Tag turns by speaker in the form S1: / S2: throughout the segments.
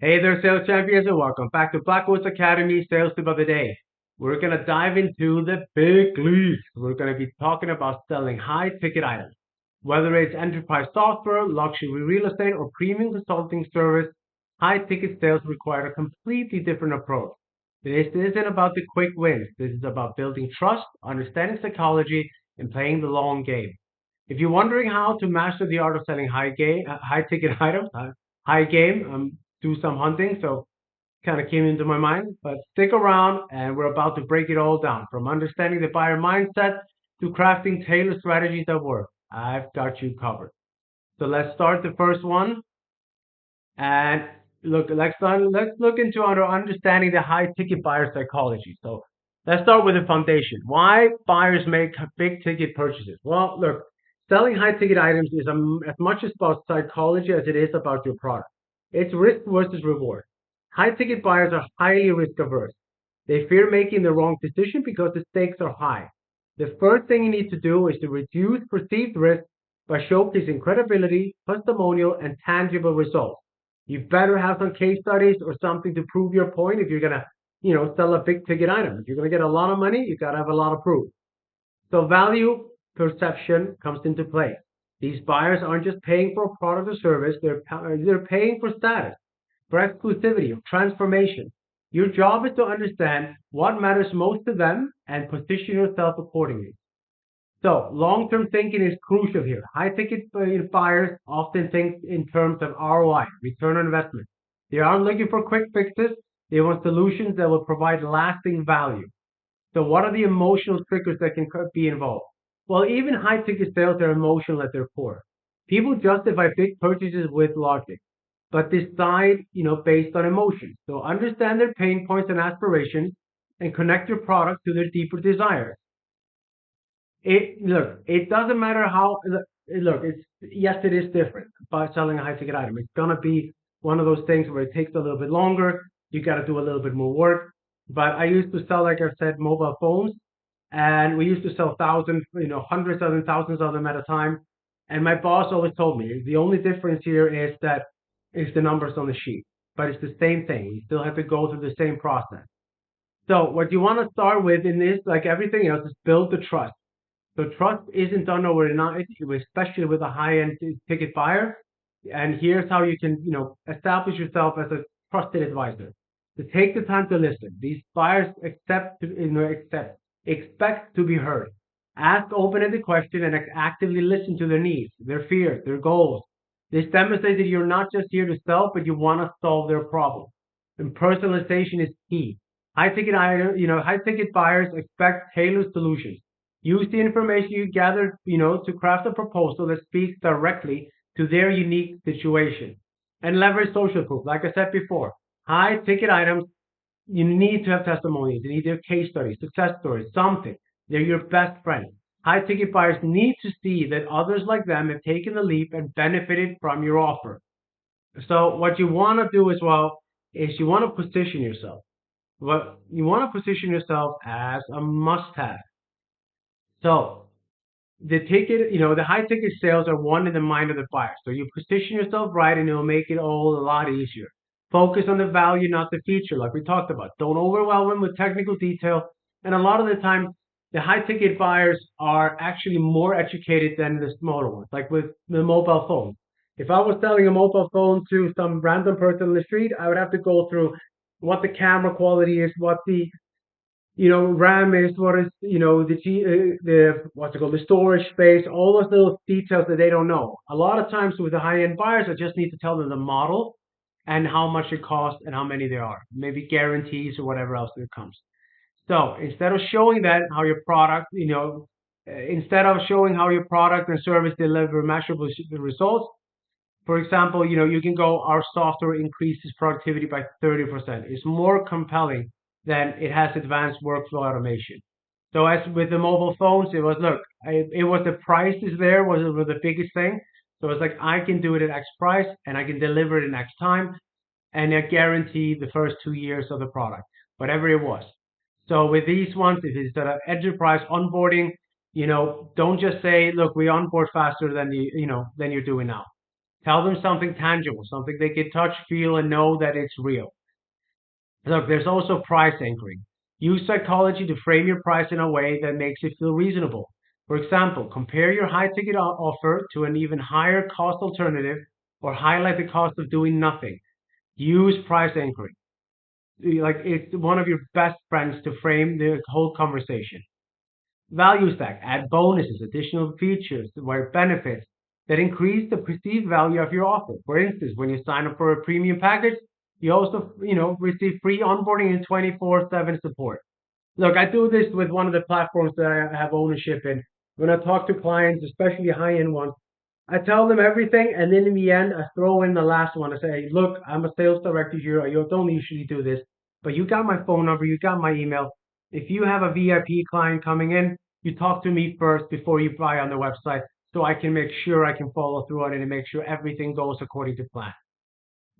S1: Hey there, sales champions, and welcome back to Blackwood's Academy Sales Tip of the Day. We're going to dive into the big leagues. We're going to be talking about selling high ticket items. Whether it's enterprise software, luxury real estate, or premium consulting service, high ticket sales require a completely different approach. This isn't about the quick wins. This is about building trust, understanding psychology, and playing the long game. If you're wondering how to master the art of selling high ticket items, high game, do some hunting, so kind of came into my mind. But stick around, and we're about to break it all down from understanding the buyer mindset to crafting tailored strategies that work. I've got you covered. So let's start the first one. And let's look into understanding the high ticket buyer psychology. So let's start with the foundation. Why buyers make big ticket purchases? Well, look, selling high ticket items is as much about psychology as it is about your product. It's risk versus reward. High ticket buyers are highly risk averse. They fear making the wrong decision because the stakes are high. The first thing you need to do is to reduce perceived risk by showcasing credibility, testimonial, and tangible results. You better have some case studies or something to prove your point if you're gonna, sell a big ticket item. If you're gonna get a lot of money, you gotta have a lot of proof. So value perception comes into play. These buyers aren't just paying for a product or service; they're paying for status, for exclusivity, or transformation. Your job is to understand what matters most to them and position yourself accordingly. So long-term thinking is crucial here. High-ticket buyers often think in terms of ROI, return on investment. They aren't looking for quick fixes. They want solutions that will provide lasting value. So what are the emotional triggers that can be involved? Well, even high-ticket sales are emotional at their core. People justify big purchases with logic, but decide, based on emotions. So understand their pain points and aspirations and connect your product to their deeper desires. It doesn't matter how it's yes, it is different by selling a high ticket item. It's gonna be one of those things where it takes a little bit longer. You got to do a little bit more work. But I used to sell, like I said, mobile phones, and we used to sell thousands, hundreds of them, thousands of them at a time. And my boss always told me the only difference here is the numbers on the sheet, but it's the same thing. You still have to go through the same process. So what you want to start with in this, like everything else, is build the trust. So trust isn't done overnight, especially with a high-end ticket buyer. And here's how you can, establish yourself as a trusted advisor. To take the time to listen. These buyers expect to be heard. Ask open-ended questions and actively listen to their needs, their fears, their goals. This demonstrates that you're not just here to sell, but you want to solve their problem. And personalization is key. High ticket buyers expect tailored solutions. Use the information you gather, to craft a proposal that speaks directly to their unique situation. And leverage social proof. Like I said before, high ticket items, you need to have testimonials. You need to have case studies, success stories, something. They're your best friend. High ticket buyers need to see that others like them have taken the leap and benefited from your offer. So what you want to do as well is you want to position yourself. Well, you want to position yourself as a must-have. So the high ticket sales are one in the mind of the buyer. So you position yourself right and it'll make it all a lot easier. Focus on the value, not the feature, like we talked about. Don't overwhelm them with technical detail. And a lot of the time, the high ticket buyers are actually more educated than the smaller ones, like with the mobile phone. If I was selling a mobile phone to some random person on the street, I would have to go through what the camera quality is, what the RAM is, what is, the what's it called, the storage space, all those little details that they don't know. A lot of times with the high-end buyers, I just need to tell them the model and how much it costs and how many there are, maybe guarantees or whatever else there comes. So instead of showing that how your product, instead of showing how your product and service deliver measurable results, for example, you can go, our software increases productivity by 30%. It's more compelling than it has advanced workflow automation. So as with the mobile phones, it was, look, it was the price is there was the biggest thing. So it's like, I can do it at X price and I can deliver it in X time and I guarantee the first 2 years of the product, whatever it was. So with these ones, if it's an enterprise onboarding, don't just say, look, we onboard faster than than you're doing now. Tell them something tangible, something they can touch, feel, and know that it's real. Look, there's also price anchoring. Use psychology to frame your price in a way that makes it feel reasonable. For example, compare your high ticket offer to an even higher cost alternative or highlight the cost of doing nothing. Use price anchoring. Like it's one of your best friends to frame the whole conversation. Value stack, add bonuses, additional features, or benefits that increase the perceived value of your offer. For instance, when you sign up for a premium package, you also, receive free onboarding and 24/7 support. Look, I do this with one of the platforms that I have ownership in. When I talk to clients, especially high-end ones, I tell them everything, and then in the end, I throw in the last one. I say, look, I'm a sales director here. I don't usually do this, but you got my phone number, you got my email. If you have a VIP client coming in, you talk to me first before you buy on the website, so I can make sure I can follow through on it and make sure everything goes according to plan.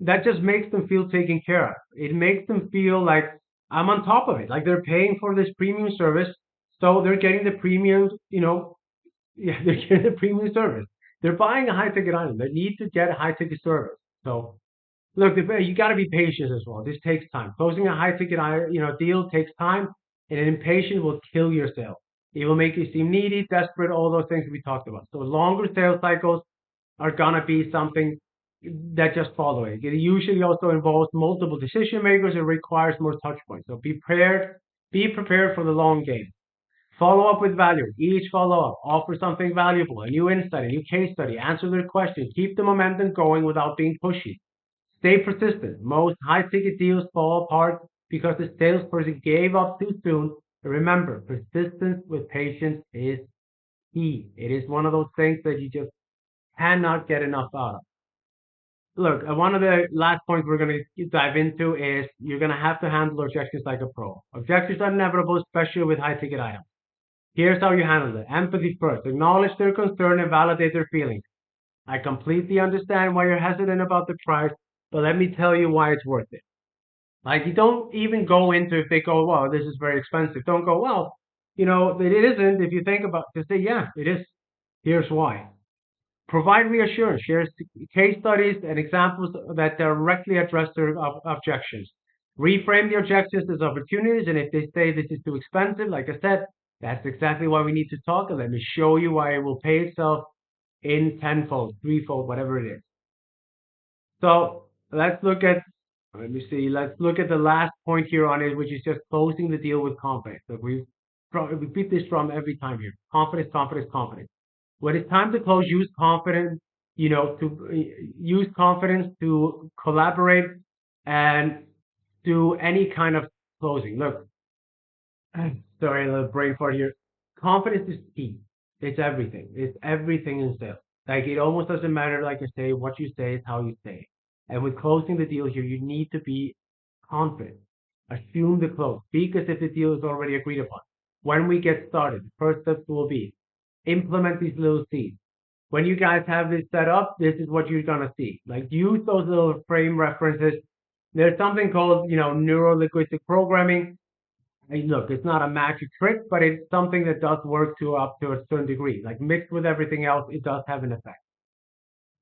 S1: That just makes them feel taken care of. It makes them feel like I'm on top of it, like they're paying for this premium service, so they're getting the premium, yeah, they're getting the premium service. They're buying a high ticket item. They need to get a high ticket service. So look, you got to be patient as well. This takes time. Closing a high ticket, deal takes time, and an impatient will kill your sale. It will make you seem needy, desperate, all those things we talked about. So longer sales cycles are gonna be something that just follow it. It usually also involves multiple decision makers. It requires more touch points. So be prepared. Be prepared for the long game. Follow up with value. Each follow up offer something valuable, a new insight, a new case study. Answer their question. Keep the momentum going without being pushy. Stay persistent. Most high ticket deals fall apart because the salesperson gave up too soon. Remember, persistence with patience is key. It is one of those things that you just cannot get enough out of. Look, one of the last points we're going to dive into is you're going to have to handle objections like a pro. Objections are inevitable, especially with high ticket items. Here's how you handle it. Empathy first. Acknowledge their concern and validate their feelings. I completely understand why you're hesitant about the price, but let me tell you why it's worth it. Like, you don't even go into if they go, well, this is very expensive. Don't go, well, it isn't. If you think about it, just say, yeah, it is. Here's why. Provide reassurance. Share case studies and examples that directly address their objections. Reframe the objections as opportunities, and if they say this is too expensive, like I said, that's exactly why we need to talk. And let me show you why it will pay itself in tenfold, threefold, whatever it is. So let me see, let's look at the last point here on it, which is just closing the deal with confidence. So we repeat this from every time here. Confidence, confidence, confidence. When it's time to close, use confidence, use confidence to collaborate and do any kind of closing. Look, sorry, a little brain fart here. Confidence is key. It's everything. It's everything in sales. Like it almost doesn't matter, like I say, what you say is how you say it. And with closing the deal here, you need to be confident. Assume the close. Speak as if the deal is already agreed upon. When we get started, the first steps will be implement these little seeds. When you guys have this set up, this is what you're gonna see. Like use those little frame references. There's something called, neuro-linguistic programming. Look, it's not a magic trick, but it's something that does work to up to a certain degree. Like mixed with everything else, it does have an effect.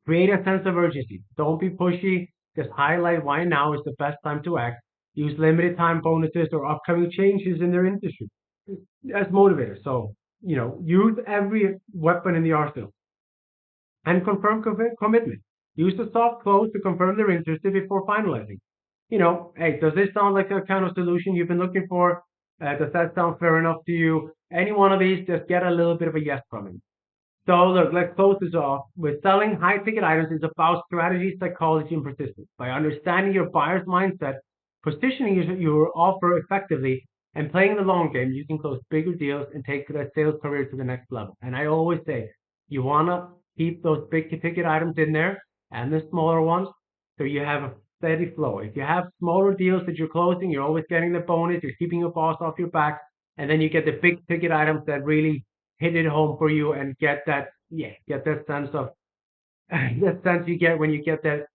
S1: Create a sense of urgency. Don't be pushy. Just highlight why now is the best time to act. Use limited time bonuses or upcoming changes in their industry as motivators. So, use every weapon in the arsenal and confirm commitment. Use the soft close to confirm their interest before finalizing. Hey, does this sound like the kind of solution you've been looking for? Does that sound fair enough to you? Any one of these, just get a little bit of a yes from him. So look, let's close this off. With selling high ticket items is about strategy, psychology, and persistence. By understanding your buyer's mindset, positioning your offer effectively, and playing the long game, you can close bigger deals and take that sales career to the next level. And I always say, you want to keep those big ticket items in there and the smaller ones so you have a steady flow. If you have smaller deals that you're closing, you're always getting the bonus, you're keeping your boss off your back, and then you get the big ticket items that really hit it home for you and get that sense of that sense you get when you get that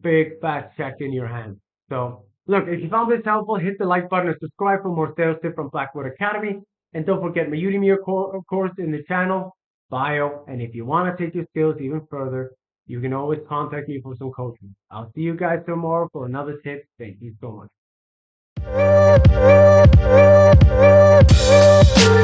S1: big fat check in your hand. So look, if you found this helpful, hit the like button and subscribe for more sales tips from Blackwood Academy. And don't forget my Udemy course in the channel bio. And if you want to take your skills even further, You can always contact me for some coaching. I'll see you guys tomorrow for another tip. Thank you so much.